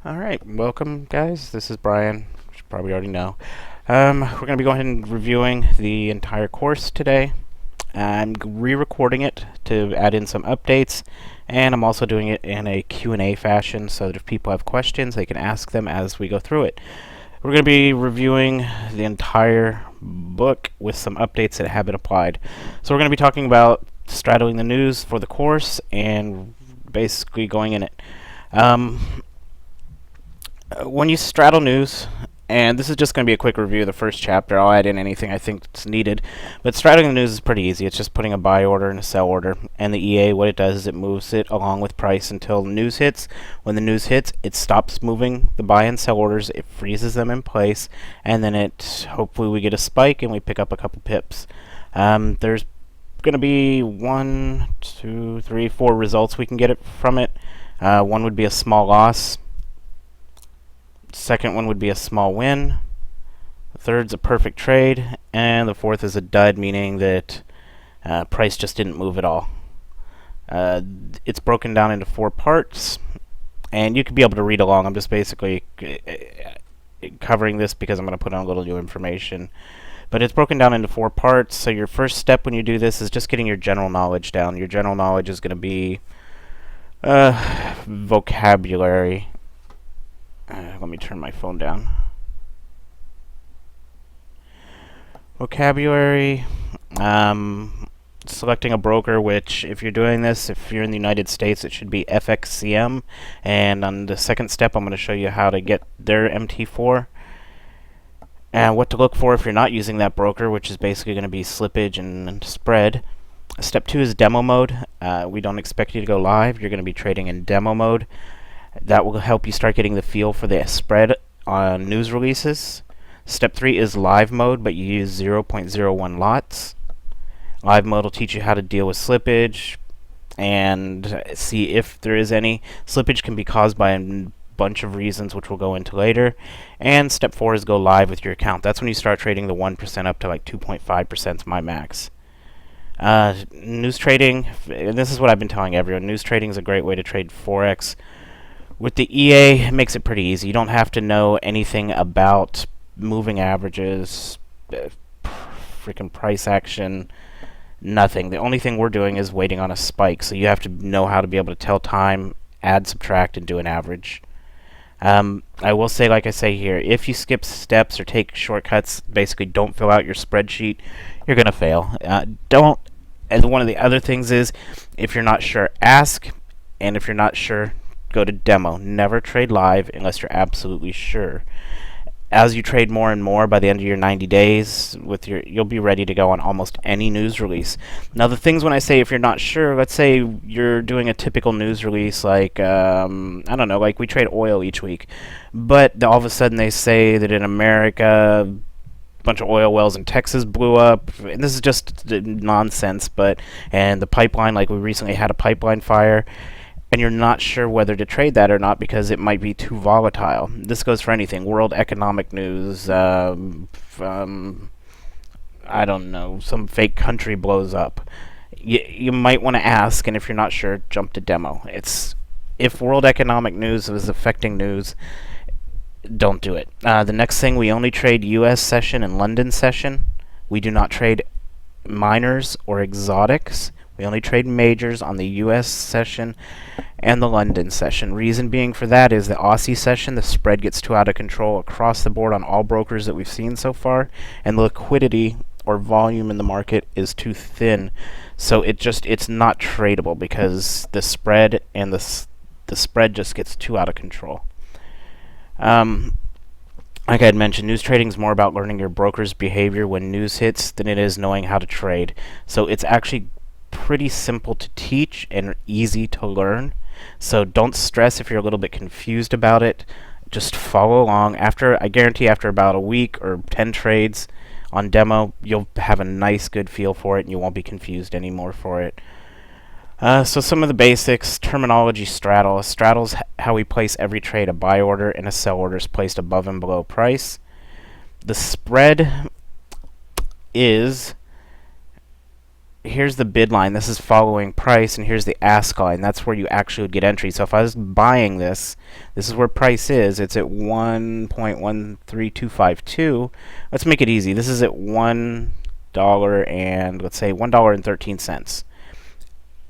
Alright, welcome guys. This is Brian, which you probably already know. We're going to be going ahead and reviewing the entire course today. I'm re-recording it to add in some updates, and I'm also doing it in a Q&A fashion so that if people have questions, they can ask them as we go through it. We're going to be reviewing the entire book with some updates that have been applied. So we're going to be talking about straddling the news for the course and basically going in it. When you straddle news, and this is just going to be a quick review of the first chapter, I'll add in anything I think is needed, but straddling the news is pretty easy. It's just putting a buy order and a sell order, and the EA, what it does is it moves it along with price until the news hits. When the news hits, it stops moving the buy and sell orders, it freezes them in place, and then hopefully we get a spike and we pick up a couple pips. There's going to be 1, 2, 3, 4 results we can get it from it. One would be a small loss. Second one would be a small win. The third's a perfect trade, and the fourth is a dud, meaning that price just didn't move at all. It's broken down into 4 parts, and you could be able to read along. I'm just basically covering this because I'm going to put on a little new information. But it's broken down into 4 parts, so your first step when you do this is just getting your general knowledge down. Your general knowledge is going to be vocabulary. Let me turn my phone down. Vocabulary. Selecting a broker, which if you're doing this, if you're in the United States, it should be FXCM. And on the second step, I'm going to show you how to get their MT4. And what to look for if you're not using that broker, which is basically going to be slippage and spread. Step 2 is demo mode. We don't expect you to go live. You're going to be trading in demo mode. That will help you start getting the feel for the spread on news releases. Step 3 is live mode, but you use 0.01 lots. Live mode will teach you how to deal with slippage and see if there is any. Slippage can be caused by a bunch of reasons, which we'll go into later. And step 4 is go live with your account. That's when you start trading the 1% up to like 2.5% is my max. News trading, and this is what I've been telling everyone, news trading is a great way to trade Forex. With the EA, it makes it pretty easy. You don't have to know anything about moving averages, freaking price action, nothing. The only thing we're doing is waiting on a spike, so you have to know how to be able to tell time, add, subtract, and do an average. I will say, like I say here, if you skip steps or take shortcuts, basically don't fill out your spreadsheet, you're going to fail. And one of the other things is, if you're not sure, ask, and if you're not sure, go to demo. Never trade live unless you're absolutely sure. As you trade more and more, by the end of your 90 days, you'll be ready to go on almost any news release. Now, the things when I say if you're not sure, let's say you're doing a typical news release like, I don't know, like we trade oil each week, but all of a sudden they say that in America, a bunch of oil wells in Texas blew up, and this is just nonsense, and the pipeline, like we recently had a pipeline fire, and you're not sure whether to trade that or not because it might be too volatile. This goes for anything. World economic news, I don't know, some fake country blows up. You might want to ask, and if you're not sure, jump to demo. If world economic news is affecting news, don't do it. The next thing, we only trade US session and London session. We do not trade minors or exotics. We only trade majors on the US session and the London session. Reason being for that is the Aussie session, the spread gets too out of control across the board on all brokers that we've seen so far, and the liquidity or volume in the market is too thin. So it's not tradable because the spread and the spread just gets too out of control. Like I had mentioned, news trading is more about learning your broker's behavior when news hits than it is knowing how to trade. So it's actually pretty simple to teach and easy to learn. So don't stress if you're a little bit confused about it. Just follow along. I guarantee after about a week or 10 trades on demo, you'll have a nice good feel for it and you won't be confused anymore for it. So some of the basics: terminology, straddle. A straddle is how we place every trade. A buy order and a sell order is placed above and below price. The spread is here's the bid line. This is following price, and here's the ask line. That's where you actually would get entry. So if I was buying this, this is where price is. It's at 1.13252. Let's make it easy. This is at $1 and let's say $1.13.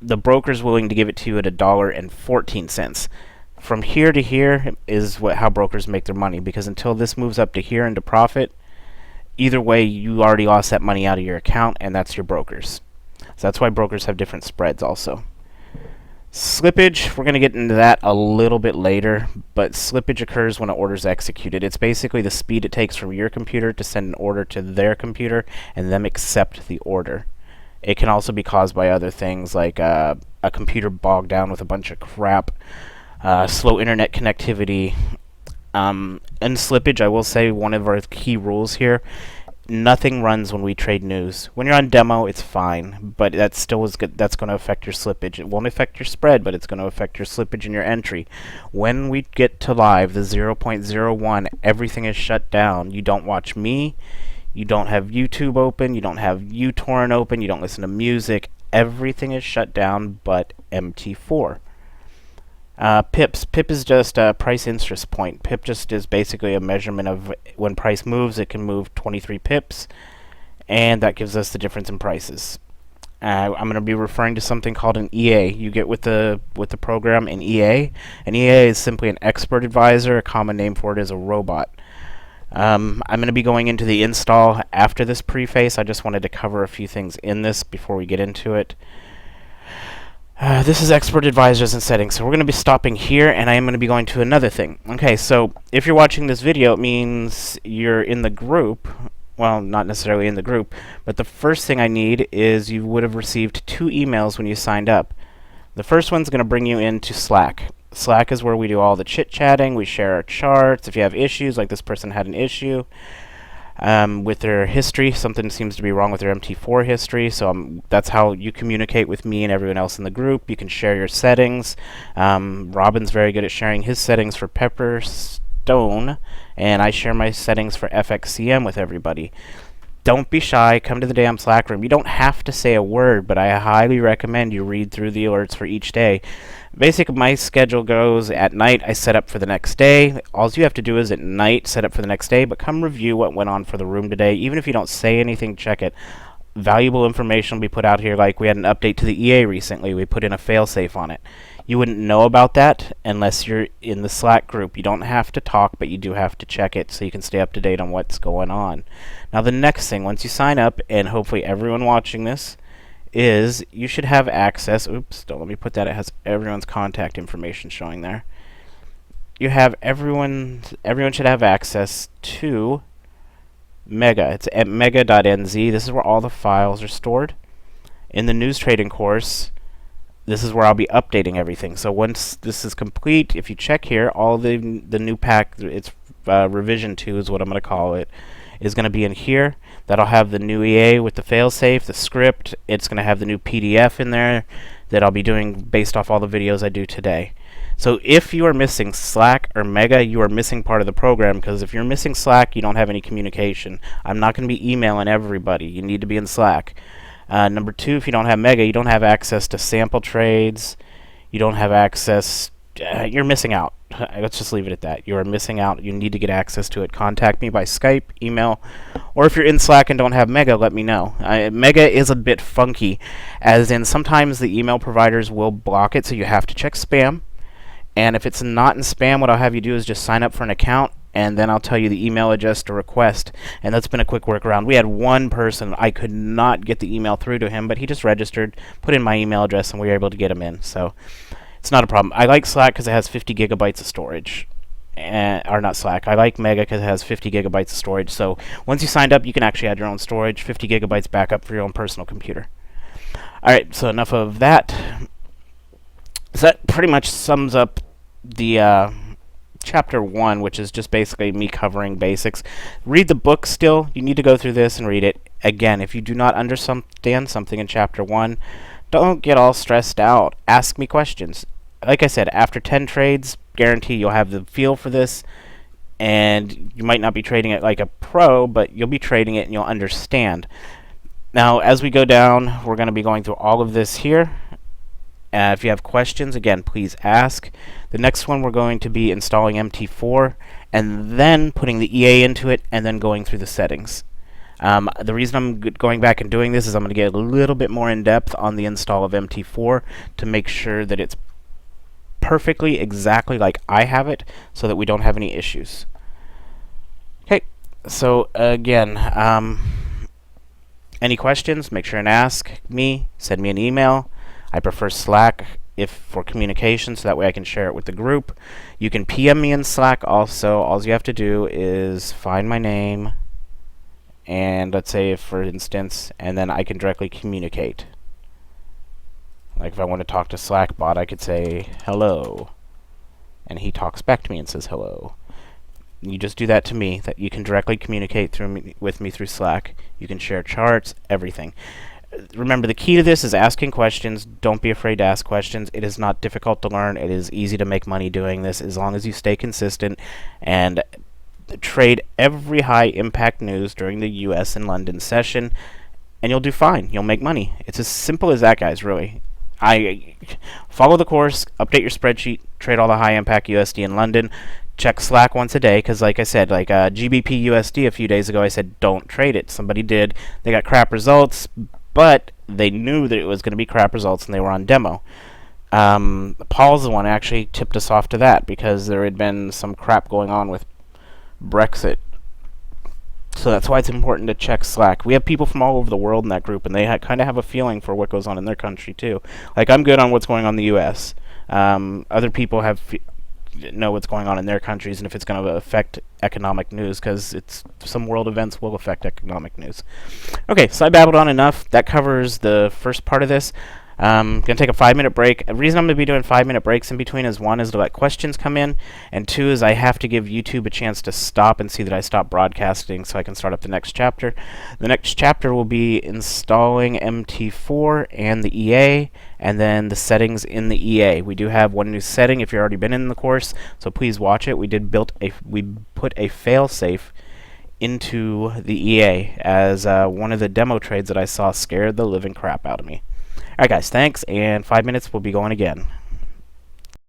The broker's willing to give it to you at $1.14. From here to here is how brokers make their money, because until this moves up to here into profit, either way you already lost that money out of your account, and that's your brokers. So that's why brokers have different spreads also. Slippage, we're going to get into that a little bit later, but slippage occurs when an order is executed. It's basically the speed it takes from your computer to send an order to their computer and them accept the order. It can also be caused by other things like a computer bogged down with a bunch of crap, slow internet connectivity, and slippage. I will say one of our key rules here: nothing runs when we trade news. When you're on demo, it's fine, but that still is good. That's going to affect your slippage. It won't affect your spread, but it's going to affect your slippage and your entry. When we get to live, the 0.01, everything is shut down. You don't watch me. You don't have YouTube open. You don't have uTorrent open. You don't listen to music. Everything is shut down but MT4. Pips. Pip is just a price interest point. Pip just is basically a measurement of when price moves. It can move 23 pips, and that gives us the difference in prices. I'm going to be referring to something called an EA. You get with the program an EA. An EA is simply an expert advisor. A common name for it is a robot. I'm going to be going into the install after this preface. I just wanted to cover a few things in this before we get into it. This is expert advisors and settings, so we're going to be stopping here, and I am going to be going to another thing. Okay, so if you're watching this video, it means you're in the group. Well, not necessarily in the group, but the first thing I need is you would have received 2 emails when you signed up. The first one's going to bring you into Slack. Slack is where we do all the chit-chatting. We share our charts. If you have issues, like this person had an issue with their history, something seems to be wrong with their MT4 history, so that's how you communicate with me and everyone else in the group. You can share your settings. Robin's very good at sharing his settings for Pepperstone, and I share my settings for FXCM with everybody. Don't be shy. Come to the damn Slack room. You don't have to say a word, but I highly recommend you read through the alerts for each day. Basically, my schedule goes at night. I set up for the next day. All you have to do is at night set up for the next day, but come review what went on for the room today. Even if you don't say anything, check it. Valuable information will be put out here, like we had an update to the EA recently. We put in a failsafe on it. You wouldn't know about that unless you're in the Slack group. You don't have to talk, but you do have to check it so you can stay up to date on what's going on. Now, the next thing, once you sign up, and hopefully everyone watching this, is you should have access. Oops, don't let me put that. It has everyone's contact information showing there. You have everyone should have access to Mega. It's at mega.nz. This is where all the files are stored. In the news trading course, this is where I'll be updating everything. So once this is complete, if you check here, all the new pack, it's revision 2 is what I'm going to call it, is going to be in here. That'll have the new EA with the failsafe, the script. It's going to have the new PDF in there that I'll be doing based off all the videos I do today. So if you are missing Slack or Mega, you are missing part of the program, because if you're missing Slack, you don't have any communication. I'm not going to be emailing everybody. You need to be in Slack. Number 2, if you don't have Mega, you don't have access to sample trades. You don't have access. You're missing out. Let's just leave it at that. You are missing out. You need to get access to it. Contact me by Skype, email, or if you're in Slack and don't have Mega, let me know. Mega is a bit funky, as in sometimes the email providers will block it, so you have to check spam. And if it's not in spam, what I'll have you do is just sign up for an account, and then I'll tell you the email address to request. And that's been a quick workaround. We had one person, I could not get the email through to him, but he just registered, put in my email address, and we were able to get him in. So it's not a problem. I like Slack because it has 50 gigabytes of storage. Or not Slack. I like Mega because it has 50 gigabytes of storage. So once you signed up, you can actually add your own storage, 50 gigabytes backup for your own personal computer. Alright, so enough of that. So that pretty much sums up the chapter 1, which is just basically me covering basics. Read the book still. You need to go through this and read it. Again, if you do not understand something in chapter 1, don't get all stressed out. Ask me questions. Like I said, after 10 trades, guarantee you'll have the feel for this, and you might not be trading it like a pro, but you'll be trading it and you'll understand. Now, as we go down, we're going to be going through all of this here. If you have questions, again, please ask. The next one, we're going to be installing MT4 and then putting the EA into it and then going through the settings. The reason I'm going back and doing this is I'm going to get a little bit more in depth on the install of MT4 to make sure that it's perfectly exactly like I have it so that we don't have any issues. Okay, so again, any questions, make sure and ask me, send me an email. I prefer Slack for communication, so that way I can share it with the group. You can PM me in Slack also. All you have to do is find my name, and let's say, for instance, and then I can directly communicate. Like if I want to talk to Slack bot, I could say hello, and he talks back to me and says hello. You just do that to me. That you can directly communicate with me through Slack. You can share charts, everything. Remember, the key to this is asking questions. Don't be afraid to ask questions. It is not difficult to learn. It is easy to make money doing this as long as you stay consistent and trade every high impact news during the US and London session, and you'll do fine. You'll make money. It's as simple as that, guys, really. I follow the course, update your spreadsheet, trade all the high impact USD in London, check Slack once a day, because like I said, like GBP USD a few days ago, I said don't trade it. Somebody did. They got crap results, but they knew that it was going to be crap results, and they were on demo. Paul's the one who actually tipped us off to that, because there had been some crap going on with Brexit. So that's why it's important to check Slack. We have people from all over the world in that group, and they kind of have a feeling for what goes on in their country too. Like, I'm good on what's going on in the U.S. Other people know what's going on in their countries and if it's going to affect economic news, because some world events will affect economic news. Okay, so I babbled on enough. That covers the first part of this. I'm going to take a 5-minute break. The reason I'm going to be doing 5-minute breaks in between is, one, is to let questions come in, and two, is I have to give YouTube a chance to stop and see that I stop broadcasting so I can start up the next chapter. The next chapter will be installing MT4 and the EA, and then the settings in the EA. We do have one new setting if you've already been in the course, so please watch it. We put a fail-safe into the EA, as one of the demo trades that I saw scared the living crap out of me. Alright guys, thanks, and 5 minutes, we'll be going again.